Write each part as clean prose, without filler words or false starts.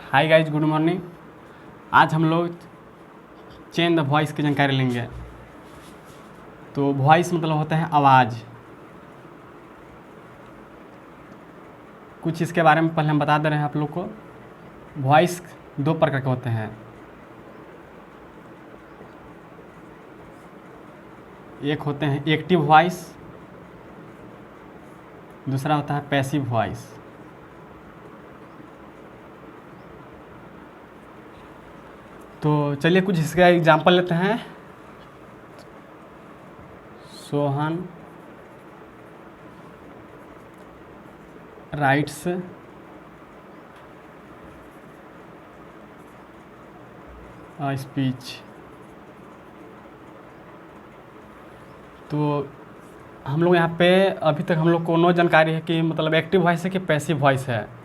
Hi guys, good morning. आज हम लोग चेंज द वॉइस की जानकारी लेंगे। तो वॉइस मतलब होता है आवाज़। कुछ इसके बारे में पहले हम बता दे रहे हैं आप लोग को। वॉइस दो प्रकार के होते हैं। एक होते हैं एक्टिव वॉइस, दूसरा होता है पैसिव वॉइस। तो चलिए कुछ इसका एग्जांपल लेते हैं। Sohan rights a speech. तो हम लोग यहाँ पे अभी तक हम लोग को नो जानकारी है कि मतलब एक्टिव वॉइस है कि पैसिव वॉइस है।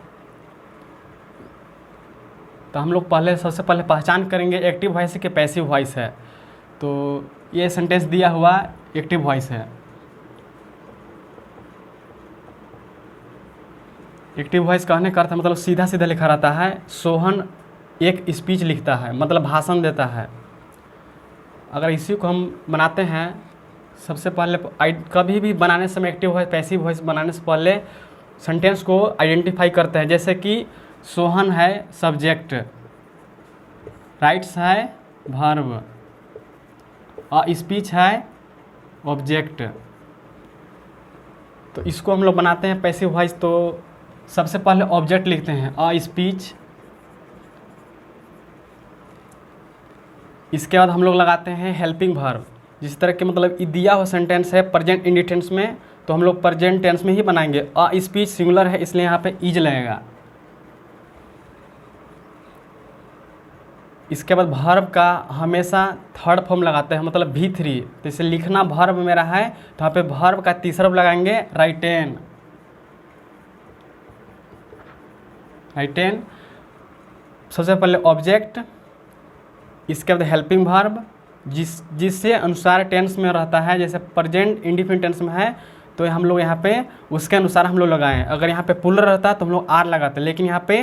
तो हम लोग सबसे पहले पहचान करेंगे एक्टिव वॉइस है कि पैसिव वॉइस है। तो ये सेंटेंस दिया हुआ एक्टिव वॉइस है। एक्टिव वॉइस कहने का अर्थ मतलब सीधा सीधा लिखा रहता है। सोहन एक स्पीच लिखता है, मतलब भाषण देता है। अगर इसी को हम बनाते हैं, सबसे पहले कभी भी बनाने समय एक्टिव वॉइस पैसिव वॉइस बनाने से पहले सेंटेंस को आइडेंटिफाई करते हैं। जैसे कि सोहन है सब्जेक्ट, राइट्स है वर्ब, अ स्पीच है ऑब्जेक्ट। तो इसको हम लोग बनाते हैं पैसिव वॉइस। तो सबसे पहले ऑब्जेक्ट लिखते हैं अ स्पीच, इसके बाद हम लोग लगाते हैं हेल्पिंग वर्ब। जिस तरह के मतलब दिया हुआ सेंटेंस है प्रेजेंट इंडिटेंस में, तो हम लोग प्रेजेंट टेंस में ही बनाएंगे। अ स्पीच सिंगुलर है इसलिए यहाँ पे इज लगेगा। इसके बाद वर्ब का हमेशा थर्ड फॉर्म लगाते हैं, मतलब V3। तो इसे लिखना वर्ब मेरा है, तो यहाँ पे वर्ब का तीसरा लगाएंगे राइटेन। सबसे पहले ऑब्जेक्ट, इसके बाद हेल्पिंग वर्ब जिससे अनुसार टेंस में रहता है। जैसे प्रेजेंट इंडिफिनिट टेंस में है तो हम लोग यहाँ पे उसके अनुसार हम लोग लगाएं। अगर यहाँ पे प्लूरल रहता है तो हम लोग आर लगाते हैं, लेकिन यहाँ पे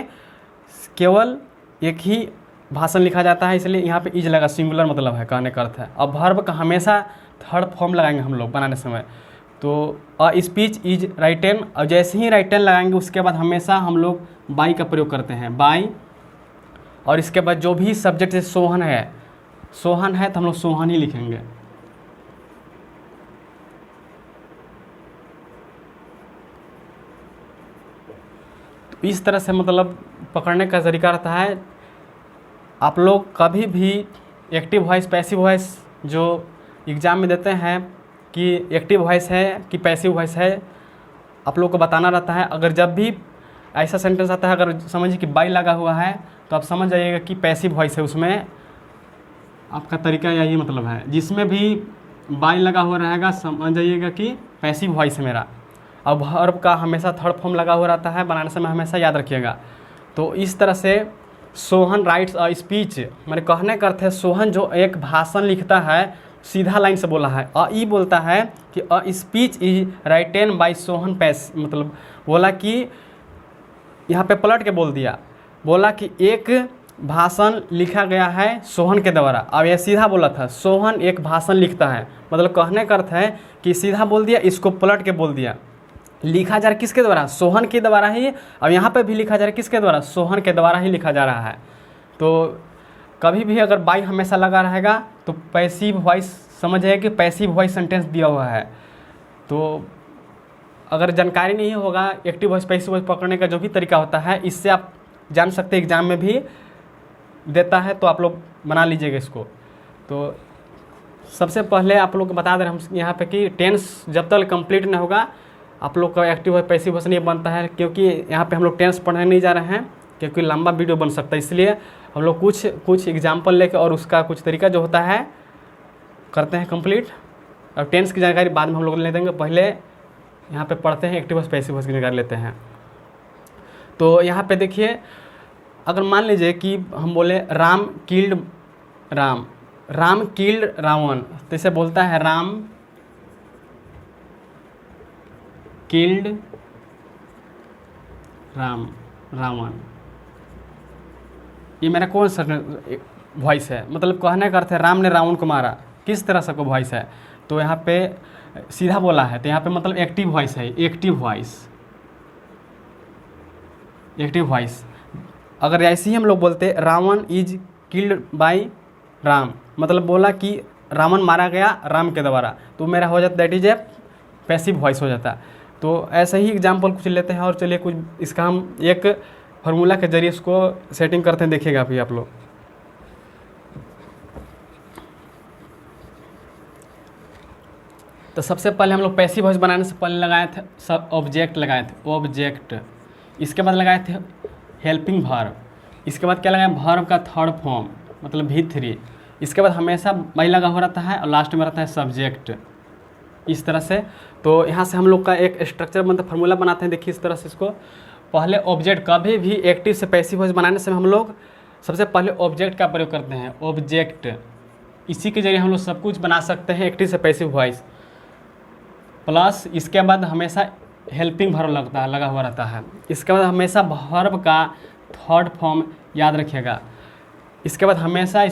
केवल एक ही भाषण लिखा जाता है, इसलिए यहाँ पे इज लगा। सिंगुलर मतलब है, कहने का अर्थ है। अब वर्ब का हमेशा थर्ड फॉर्म लगाएंगे हम लोग बनाने समय। तो अ स्पीच इज राइटेन, और जैसे ही राइटेन लगाएंगे उसके बाद हमेशा हम लोग बाई का प्रयोग करते हैं, बाई। और इसके बाद जो भी सब्जेक्ट जैसे सोहन है तो हम लोग सोहन ही लिखेंगे। तो इस तरह से मतलब पकड़ने का तरीका रहता है। आप लोग कभी भी एक्टिव वॉइस पैसिव वॉइस जो एग्ज़ाम में देते हैं कि एक्टिव वॉइस है कि पैसिव वॉइस है, आप लोग को बताना रहता है। अगर जब भी ऐसा सेंटेंस आता है, अगर समझिए कि बाई लगा हुआ है, तो आप समझ जाइएगा कि पैसिव वॉइस है। उसमें आपका तरीका यही मतलब है। जिसमें भी बाई लगा हुआ रहेगा समझ जाइएगा कि पैसिव वॉइस है मेरा। अब वर्ब का हमेशा थर्ड फॉर्म लगा हुआ रहता है, बनाने समय हमेशा याद रखिएगा। तो इस तरह से सोहन राइट्स अ स्पीच, मेरे कहने का अर्थ है सोहन जो एक भाषण लिखता है, सीधा लाइन से बोला है। ई बोलता है कि a speech is written by Sohan Pais, मतलब बोला कि यहाँ पे पलट के बोल दिया, बोला कि एक भाषण लिखा गया है सोहन के द्वारा। अब यह सीधा बोला था सोहन एक भाषण लिखता है, मतलब कहने का अर्थ है कि सीधा बोल दिया, इसको पलट के बोल दिया। लिखा जा रहा है किसके द्वारा? सोहन के द्वारा ही। अब यहाँ पे भी लिखा जा रहा है किसके द्वारा? सोहन के द्वारा ही लिखा जा रहा है। तो कभी भी अगर बाई हमेशा लगा रहेगा तो पैसिव वॉइस समझिए कि पैसिव वॉइस सेंटेंस दिया हुआ है। तो अगर जानकारी नहीं होगा एक्टिव वॉइस पैसिव वॉइस पकड़ने का जो भी तरीका होता है, इससे आप जान सकते हैं एग्जाम में भी देता है, तो आप लोग बना लीजिएगा इसको। तो सबसे पहले आप लोग को बता दें हम यहाँ पे कि टेंस जब तक कंप्लीट नहीं होगा आप लोग का एक्टिव वॉइस पैसिव वॉइस नहीं बनता है। क्योंकि यहाँ पे हम लोग टेंस पढ़ने नहीं जा रहे हैं, क्योंकि लंबा वीडियो बन सकता है, इसलिए हम लोग कुछ एग्जाम्पल लेके और उसका कुछ तरीका जो होता है करते हैं कंप्लीट। और टेंस की जानकारी बाद में हम लोग ले देंगे, पहले यहाँ पे पढ़ते हैं एक्टिव वॉइस पैसिव वॉइस की जानकारी लेते हैं। तो यहाँ पे देखिए, अगर मान लीजिए कि हम बोले राम किल्ड रावण, तो इसे बोलता है राम किल्ड रावण। ये मेरा कौन सा वॉइस है, मतलब कहने का अर्थ है राम ने रावण को मारा, किस तरह से को वॉइस है। तो यहाँ पे सीधा बोला है, तो यहाँ पे मतलब एक्टिव वॉइस है, एक्टिव वॉइस, एक्टिव वॉइस। अगर ऐसे ही हम लोग बोलते Ravan is killed by Ram, मतलब बोला कि रावण मारा गया राम के द्वारा, तो मेरा हो जाता that is a passive voice हो जाता। तो ऐसे ही एग्जाम्पल कुछ लेते हैं और चलिए कुछ इसका हम एक फार्मूला के जरिए इसको सेटिंग करते हैं, देखिएगा अभी आप लोग। तो सबसे पहले हम लोग पैसिव वॉइस बनाने से पहले लगाए थे सब ऑब्जेक्ट लगाए थे, ऑब्जेक्ट। इसके बाद लगाए थे हेल्पिंग वर्ब। इसके बाद क्या लगाए, वर्ब का थर्ड फॉर्म मतलब V3। इसके बाद हमेशा बाई लगा हो रहता है और लास्ट में रहता है सब्जेक्ट, इस तरह से। तो यहाँ से हम लोग का एक स्ट्रक्चर मतलब फार्मूला बनाते हैं, देखिए इस तरह से इसको। पहले ऑब्जेक्ट, कभी भी एक्टिव से पैसिव वॉइस बनाने से हम लोग सबसे पहले ऑब्जेक्ट का प्रयोग करते हैं, ऑब्जेक्ट। इसी के जरिए हम लोग सब कुछ बना सकते हैं एक्टिव से पैसिव वॉइस। प्लस इसके बाद हमेशा हेल्पिंग वर्ब लगा हुआ रहता है। इसके बाद हमेशा वर्ब का थर्ड फॉर्म याद रखिएगा। इसके बाद हमेशा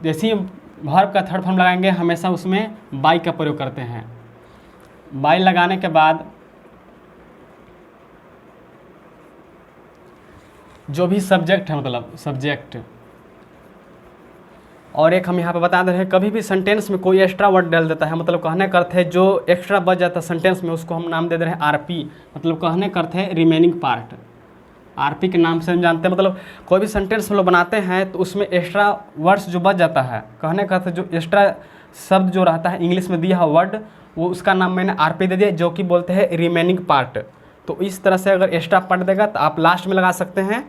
जैसे ही वर्ब का थर्ड फॉर्म लगाएंगे हमेशा उसमें बाई का प्रयोग करते हैं। बाई लगाने के बाद जो भी सब्जेक्ट है मतलब सब्जेक्ट, और एक हम यहाँ पे बता दे रहे हैं कभी भी सेंटेंस में कोई एक्स्ट्रा वर्ड डाल देता है, मतलब कहने का अर्थ है जो एक्स्ट्रा बच जाता है सेंटेंस में उसको हम नाम दे दे रहे हैं आरपी, मतलब कहने का अर्थ है रिमेनिंग पार्ट। आरपी के नाम से हम जानते हैं, मतलब कोई भी सेंटेंस हम लोग बनाते हैं तो उसमें एक्स्ट्रा वर्ड्स जो बच जाता है, कहने का अर्थ जो एक्स्ट्रा शब्द जो रहता है इंग्लिश में दिया हुआ वर्ड, वो उसका नाम मैंने आरपी दे दिया, जो कि बोलते हैं रिमेनिंग पार्ट। तो इस तरह से अगर एक्स्ट्रा पार्ट देगा तो आप लास्ट में लगा सकते हैं।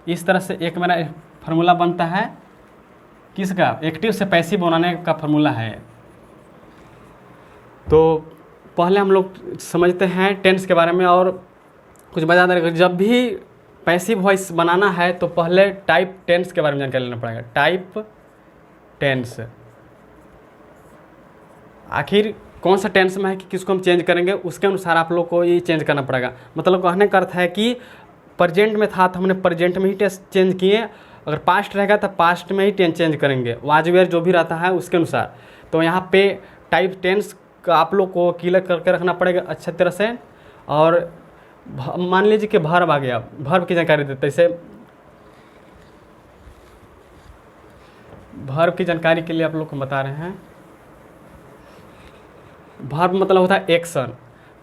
इस तरह से एक मेरा फार्मूला बनता है, किसका, एक्टिव से पैसिव बनाने का फार्मूला है। तो पहले हम लोग समझते हैं टेंस के बारे में और कुछ बता दें। जब भी पैसिव वॉइस बनाना है तो पहले टाइप टेंस के बारे में जानकारी लेना पड़ेगा। टाइप टेंस, आखिर कौन सा टेंस में है कि किसको हम चेंज करेंगे, उसके अनुसार आप लोग को ये चेंज करना पड़ेगा। मतलब कहने का अर्थ है कि प्रेजेंट में था तो हमने प्रेजेंट में ही टेंस चेंज किए, अगर पास्ट रहेगा तो पास्ट में ही टेंस चेंज करेंगे, वाज वेयर जो भी रहता है उसके अनुसार। तो यहाँ पे टाइप टेंस का आप लोग को क्लियर करके रखना पड़ेगा अच्छे तरह से। और मान लीजिए कि वर्ब आ गया, वर्ब की जानकारी देते, जैसे वर्ब की जानकारी के लिए आप लोग को बता रहे हैं। वर्ब मतलब होता है एक्शन,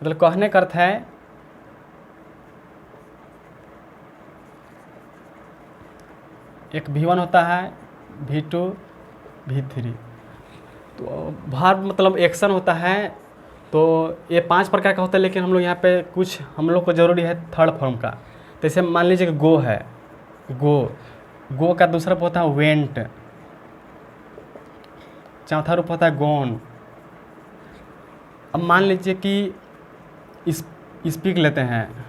मतलब कहने का अर्थ है एक V1 होता है, V2, V3। तो वर्ब मतलब एक्शन होता है। तो ये 5 प्रकार का होता है, लेकिन हम लोग यहाँ पे कुछ हम लोग को ज़रूरी है थर्ड फॉर्म का। तो जैसे मान लीजिए कि गो है, गो का दूसरा रूप होता है वेंट, चौथा रूप होता है गोन। अब मान लीजिए कि स्पीक लेते हैं,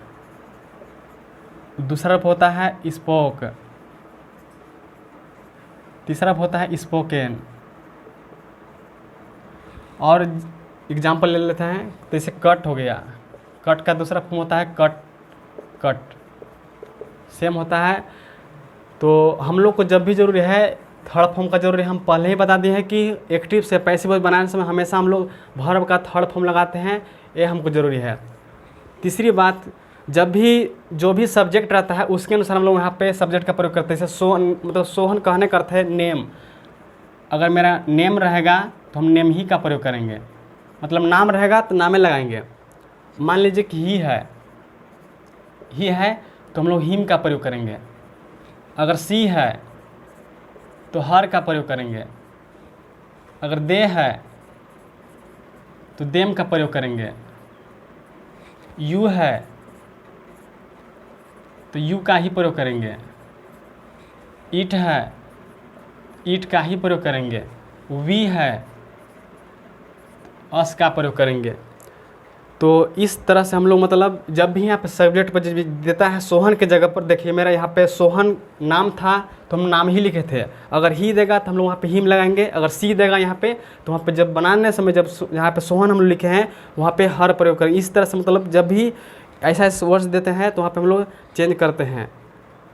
दूसरा रूप होता है स्पोक, तीसरा होता है स्पोकन। और एग्जाम्पल ले लेते हैं, तो जैसे कट हो गया, कट का दूसरा फॉर्म होता है कट सेम होता है। तो हम लोग को जब भी ज़रूरी है थर्ड फॉर्म का ज़रूरी है, हम पहले ही बता दिए हैं कि एक्टिव से पैसिव वॉइस बनाने समय हमेशा हम लोग वर्ब का थर्ड फॉर्म लगाते हैं, ये हमको ज़रूरी है। तीसरी बात, जब भी जो भी सब्जेक्ट रहता है उसके अनुसार हम लोग यहाँ पे सब्जेक्ट का प्रयोग करते हैं। जैसे सोहन, मतलब सोहन कहने का अर्थ है नेम, अगर मेरा नेम रहेगा तो हम नेम ही का प्रयोग करेंगे, मतलब नाम रहेगा तो नामे लगाएंगे। मान लीजिए कि ही है तो हम लोग हिम का प्रयोग करेंगे। अगर सी है तो हर का प्रयोग करेंगे। अगर दे है तो देम का प्रयोग करेंगे। यू है तो यू का ही प्रयोग करेंगे। ईट है, ईट का ही प्रयोग करेंगे। वी है, अस का प्रयोग करेंगे। तो इस तरह से हम लोग मतलब जब भी यहाँ पे सब्जेक्ट पर देता है सोहन के जगह पर, देखिए मेरा यहाँ पे सोहन नाम था तो हम नाम ही लिखे थे। अगर ही देगा तो हम लोग वहाँ पे हिम लगाएंगे। अगर सी देगा यहाँ पे तो वहाँ पे जब बनाने समय जब यहाँ पे सोहन हम लोग लिखे हैं वहाँ पे हर प्रयोग करेंगे। इस तरह से मतलब जब भी ऐसा वर्ड्स देते हैं तो वहाँ पे हम लोग चेंज करते हैं।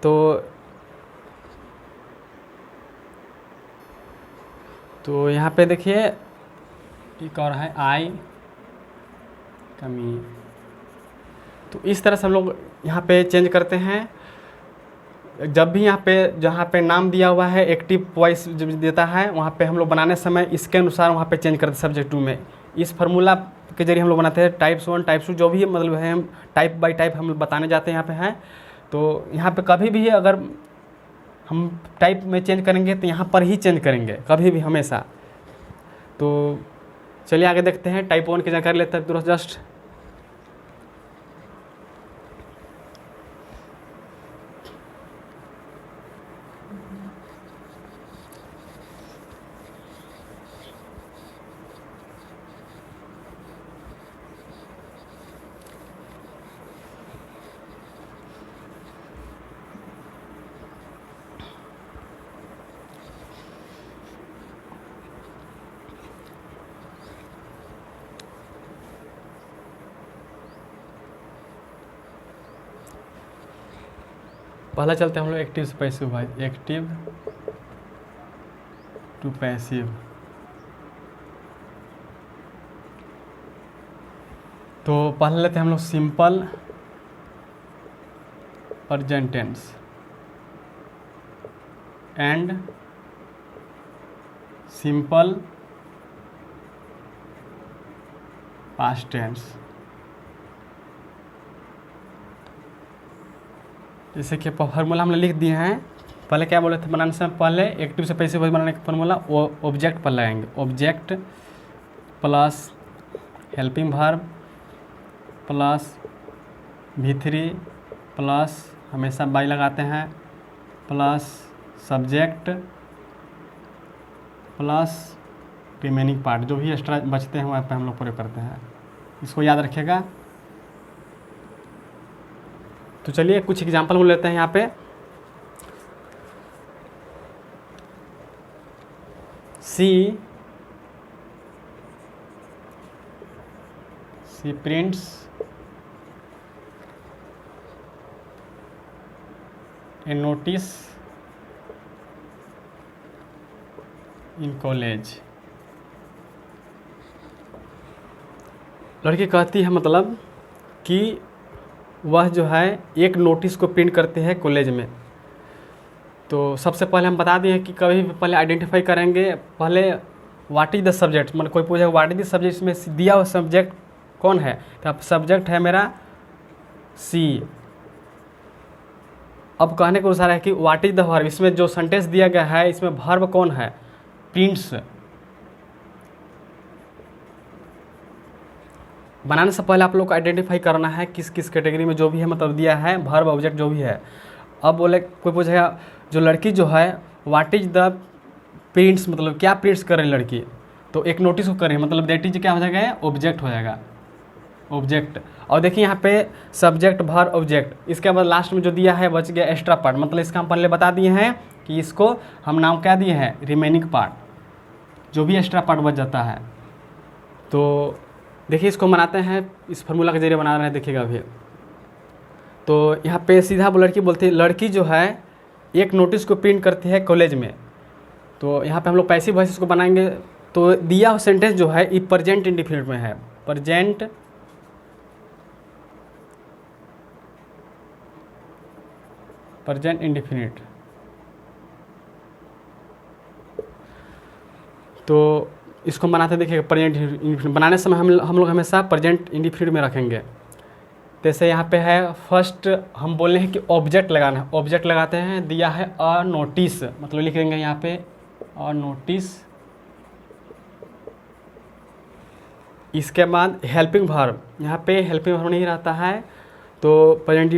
तो तो यहाँ पे देखिए एक और है आई कमी। तो इस तरह से हम लोग यहाँ पे चेंज करते हैं। जब भी यहाँ पे जहाँ पे नाम दिया हुआ है एक्टिव वॉइस जब देता है वहाँ पे हम लोग बनाने समय इसके अनुसार वहाँ पे चेंज करते सब्जेक्ट टू में। इस फार्मूला के जरिए हम लोग बनाते हैं टाइप्स 1 टाइप्स 2 जो भी मतलब है, हम टाइप बाय टाइप हम बताने जाते हैं यहाँ पे हैं। तो यहाँ पे कभी भी अगर हम टाइप में चेंज करेंगे तो यहाँ पर ही चेंज करेंगे कभी भी हमेशा। तो चलिए आगे देखते हैं, टाइप 1 की जानकारी लेते हैं जस्ट। पहला चलते हैं हम लोग एक्टिव से पैसिव भाई, एक्टिव टू पैसिव। तो पहले लेते हैं हम लोग simple present tense and simple past tense. जैसे कि फार्मूला हमने लिख दिए हैं। पहले क्या बोले थे बनाने से पहले एक्टिव से पैसिव वॉइस बनाने का फार्मूला ऑब्जेक्ट पर लगाएंगे, object plus helping verb plus V3 plus हमेशा बाई लगाते हैं plus subject plus remaining part जो भी एक्स्ट्रा बचते हैं वहाँ पे हम लोग प्रयोग करते हैं। इसको याद रखिएगा। तो चलिए कुछ एग्जांपल हम लेते हैं यहाँ पे। She prints a notice in college. लड़की कहती है मतलब कि वह जो है एक नोटिस को प्रिंट करते हैं कॉलेज में। तो सबसे पहले हम बता दिए कि कभी भी पहले आइडेंटिफाई करेंगे पहले व्हाट इज द सब्जेक्ट, मतलब कोई पूछेगा व्हाट इज द सब्जेक्ट, इसमें दिया हुआ सब्जेक्ट कौन है, तो अब सब्जेक्ट है मेरा सी। अब कहने के अनुसार है कि व्हाट इज द वर्ब, इसमें जो सेंटेंस दिया गया है इसमें वर्ब कौन है, प्रिंट्स। बनाने से पहले आप लोग को आइडेंटिफाई करना है किस किस कैटेगरी में जो भी है मतलब दिया है वर्ब ऑब्जेक्ट जो भी है। अब बोले कोई पूछेगा जो लड़की जो है व्हाट इज द प्रिंट्स, मतलब क्या प्रिंट्स कर रही लड़की, तो एक नोटिस को कर रही है मतलब दैट इज क्या हो जाएगा, ऑब्जेक्ट हो जाएगा, ऑब्जेक्ट। और देखिए यहाँ पे सब्जेक्ट वर्ब ऑब्जेक्ट, इसके बाद लास्ट में जो दिया है बच गया एक्स्ट्रा पार्ट, मतलब इसका हम पहले बता दिए हैं कि इसको हम नाम क्या दिए हैं, रिमेनिंग पार्ट, जो भी एक्स्ट्रा पार्ट बच जाता है। तो देखिए इसको बनाते हैं, इस फार्मूला के जरिए बना रहे हैं, देखिएगा अभी। तो यहाँ पे सीधा वो लड़की बोलती है, लड़की जो है एक नोटिस को प्रिंट करती है कॉलेज में। तो यहाँ पे हम लोग पैसिव वॉइस को बनाएंगे। तो दिया हुआ सेंटेंस जो है ये प्रेजेंट इंडिफिनिट में है, प्रेजेंट इंडिफिनिट। तो इसको बनाते देखिएगा प्रेजेंट इंडिफिनिट। बनाने समय हम लोग हमेशा प्रेजेंट इंडिफिनिट में रखेंगे। जैसे यहाँ पे है फर्स्ट हम बोले हैं कि ऑब्जेक्ट लगाना है, ऑब्जेक्ट लगाते हैं, दिया है अ नोटिस, मतलब लिख देंगे यहाँ पे अ नोटिस। इसके बाद हेल्पिंग वर्ब, यहाँ पे हेल्पिंग वर्ब नहीं रहता है तो प्रेजेंट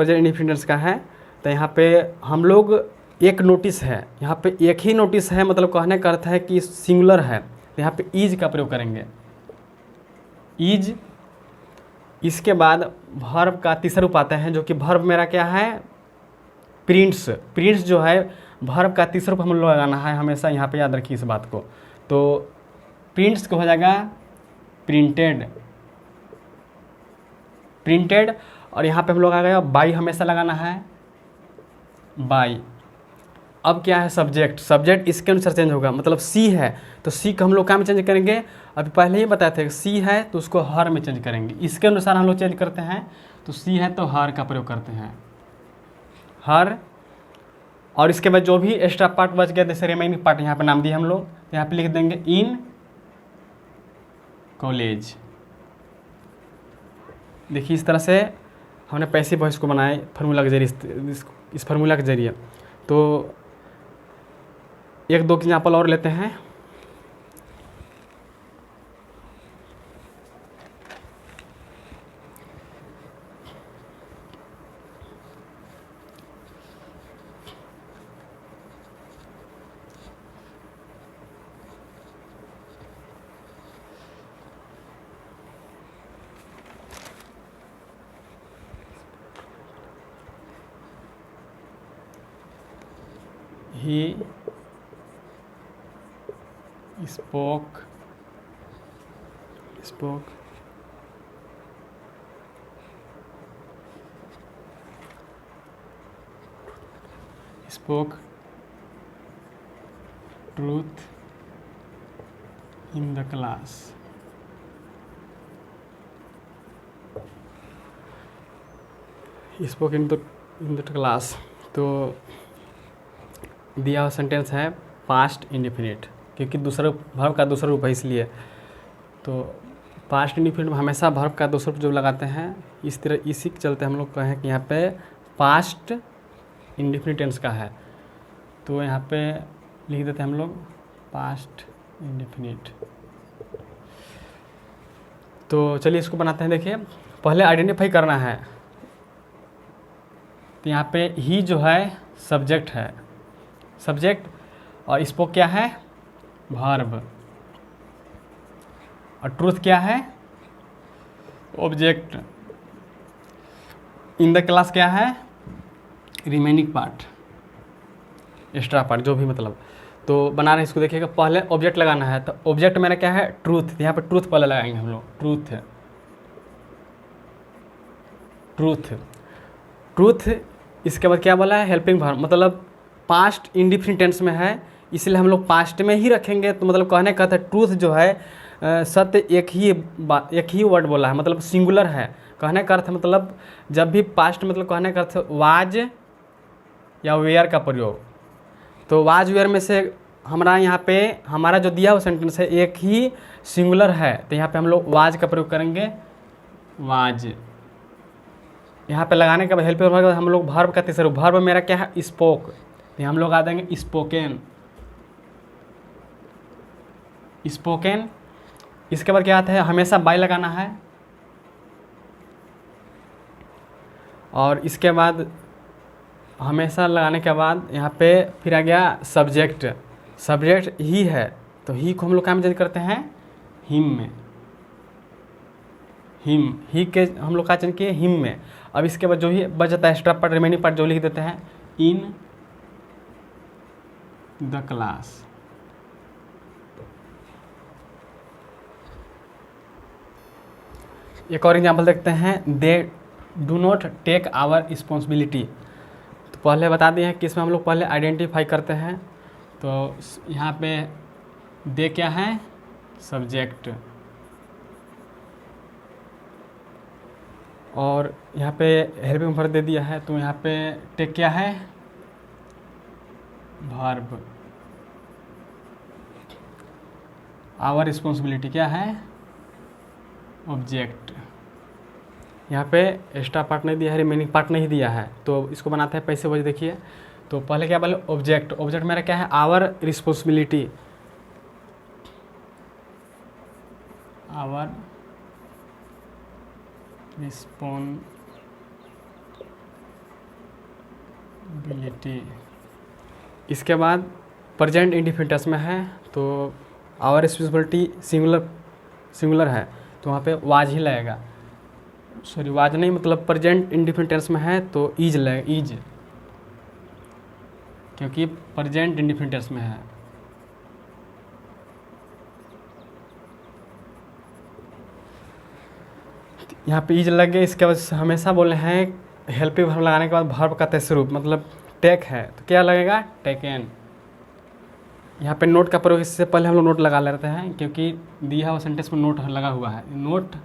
इंडिफिनिट का है। तो यहाँ पे हम लोग एक नोटिस है, यहाँ पे एक ही नोटिस है, मतलब कहने का अर्थ है कि सिंगुलर है, तो यहाँ पे इज का प्रयोग करेंगे, इज। इसके बाद वर्ब का तीसरा रूप आता है जो कि वर्ब मेरा क्या है, प्रिंट्स। प्रिंट्स जो है वर्ब का तीसरा रूप हम लोग लगाना है, हमेशा यहाँ पे याद रखिए इस बात को। तो प्रिंट्स को हो जाएगा प्रिंटेड, प्रिंटेड। और यहाँ पे हम लोग आ गया बाई, हमेशा लगाना है बाई। अब क्या है सब्जेक्ट, सब्जेक्ट इसके अनुसार चेंज होगा। मतलब सी है तो सी को हम लोग क्या में चेंज करेंगे, अभी पहले ही बताए थे सी है तो उसको हर में चेंज करेंगे, इसके अनुसार हम लोग चेंज करते हैं। तो सी है तो हर का प्रयोग करते हैं, हर। और इसके बाद जो भी एक्स्ट्रा पार्ट बच गया जैसे रिमेनिंग पार्ट यहाँ पे नाम दिए हम लोग, यहाँ पे लिख देंगे इन कॉलेज। देखिए इस तरह से हमने पैसिव वॉइस को बनाया फार्मूला के जरिए, इस फार्मूला के जरिए। तो एक दो एग्जाम्पल और लेते हैं। He spoke truth in the class। Spoke in the class. तो दिया हुआ सेंटेंस है पास्ट इंडेफिनिट, क्योंकि दूसरा वर्ब का दूसरा रूप है इसलिए। तो पास्ट इंडेफिनिट में हमेशा वर्ब का दूसरा रूप जो लगाते हैं, इस तरह इसी के चलते हम लोग कहें कि यहाँ पे पास्ट इंडेफिनिट टेंस का है। तो यहाँ पे लिख देते हैं हम लोग पास्ट इंडेफिनिट। तो चलिए इसको बनाते हैं। देखिए पहले आइडेंटिफाई करना है। तो यहाँ पे ही जो है सब्जेक्ट है, सब्जेक्ट, और स्पोक क्या है वर्ब, और ट्रूथ क्या है ऑब्जेक्ट, इन द क्लास क्या है रिमेनिंग पार्ट, एक्स्ट्रा पार्ट जो भी मतलब। तो बना रहे हैं इसको। देखिएगा पहले ऑब्जेक्ट लगाना है। तो ऑब्जेक्ट मेरा क्या है ट्रूथ, यहाँ पे ट्रूथ पहले लगाएंगे हम लोग। ट्रूथ। इसके बाद क्या बोला है हेल्पिंग वर्ब, मतलब पास्ट इंडिफिनिट टेंस में है इसलिए हम लोग पास्ट में ही रखेंगे। तो मतलब कहने का था ट्रूथ जो है सत्य एक ही वर्ड बोला है, मतलब सिंगुलर है। कहने का अर्थ मतलब जब भी पास्ट मतलब कहने का अर्थ वाज या वेयर का प्रयोग। तो वाज वेयर में से हमारा यहाँ पे हमारा जो दिया हुआ सेंटेंस है एक ही सिंगुलर है, तो यहाँ पे हम लोग वाज का प्रयोग करेंगे, वाज। यहाँ पे लगाने के बाद हेल्प हम लोग वर्ब का तीसरा रूप, वर्ब मेरा क्या है स्पोक, तो हम लोग आ देंगे स्पोकन। इसके बाद क्या आता है हमेशा बाय लगाना है, और इसके बाद हमेशा लगाने के बाद यहाँ पे फिर आ गया सब्जेक्ट ही है। तो ही को हम लोग क्या में चेंज करते हैं हिम में, ही के हम लोग क्या चेंज किए हिम में। अब इसके बाद जो ही बच जाता है एक्स्ट्रा पार्ट रिमेनिंग पार्ट जो लिख देते हैं इन द क्लास। एक और एग्जाम्पल देखते हैं, they do not take our responsibility. तो पहले बता दिए हैं कि इसमें हम लोग पहले आइडेंटिफाई करते हैं। तो यहाँ पे दे क्या है सब्जेक्ट, और यहाँ पे हेल्पिंग वर्ब दे दिया है। तो यहाँ पे टेक क्या है वर्ब, आवर रिस्पॉन्सिबिलिटी क्या है ऑब्जेक्ट। यहाँ पे एक्स्ट्रा पार्ट नहीं दिया है, रिमेनिंग पार्ट नहीं दिया है। तो इसको बनाते हैं पैसे वजह। देखिए तो पहले क्या बोले ऑब्जेक्ट मेरा क्या है आवर रिस्पॉन्सिबिलिटी, आवर रिस्पॉन्सिबिलिटी। इसके बाद प्रेजेंट इंडिफिनिट में है, तो आवर रिस्पॉन्सिबिलिटी सिंगुलर है, तो वहाँ पे वाज ही लगेगा। सॉरी वाज नहीं, मतलब प्रेजेंट इंडिफिनिट में है तो ईज लगेगा, ईज, क्योंकि प्रेजेंट इंडिफिनिट में है। यहाँ पे ईज लग गया। इसके बाद हमेशा बोले हैं हेल्पिंग वर्ब लगाने के बाद वर्ब का तीसरा रूप, मतलब टेक है तो क्या लगेगा, टेकन। यहाँ पे नोट का प्रयोग, इससे पहले हम लोग नोट लगा लेते हैं क्योंकि दिया हुआ सेंटेंस में नोट लगा हुआ है, नोट।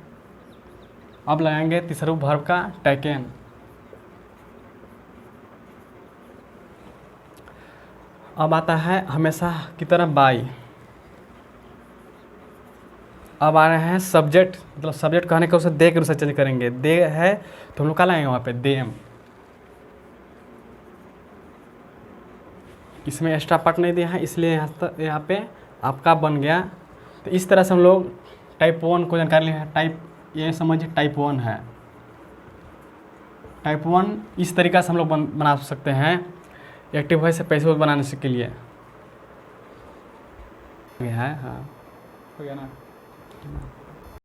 अब लगाएंगे तीसरा वर्ब का, टेकन। अब आता है हमेशा की तरह बाई। अब आ रहे हैं सब्जेक्ट, मतलब सब्जेक्ट कहने के उसे दे के उसे चेंज करेंगे। दे है तो हम लोग क्या लाएंगे वहाँ पे, देम। इसमें एक्स्ट्रा पार्ट नहीं दिया है इसलिए यहाँ पे आपका बन गया। तो इस तरह से हम लोग टाइप 1 को जानकारी ली है। टाइप, ये समझिए टाइप 1 है। टाइप 1 इस तरीक़ा से हम लोग बना सकते हैं एक्टिव वॉइस से पैसिव वॉइस बनाने के लिए है। हाँ, हो गया ना।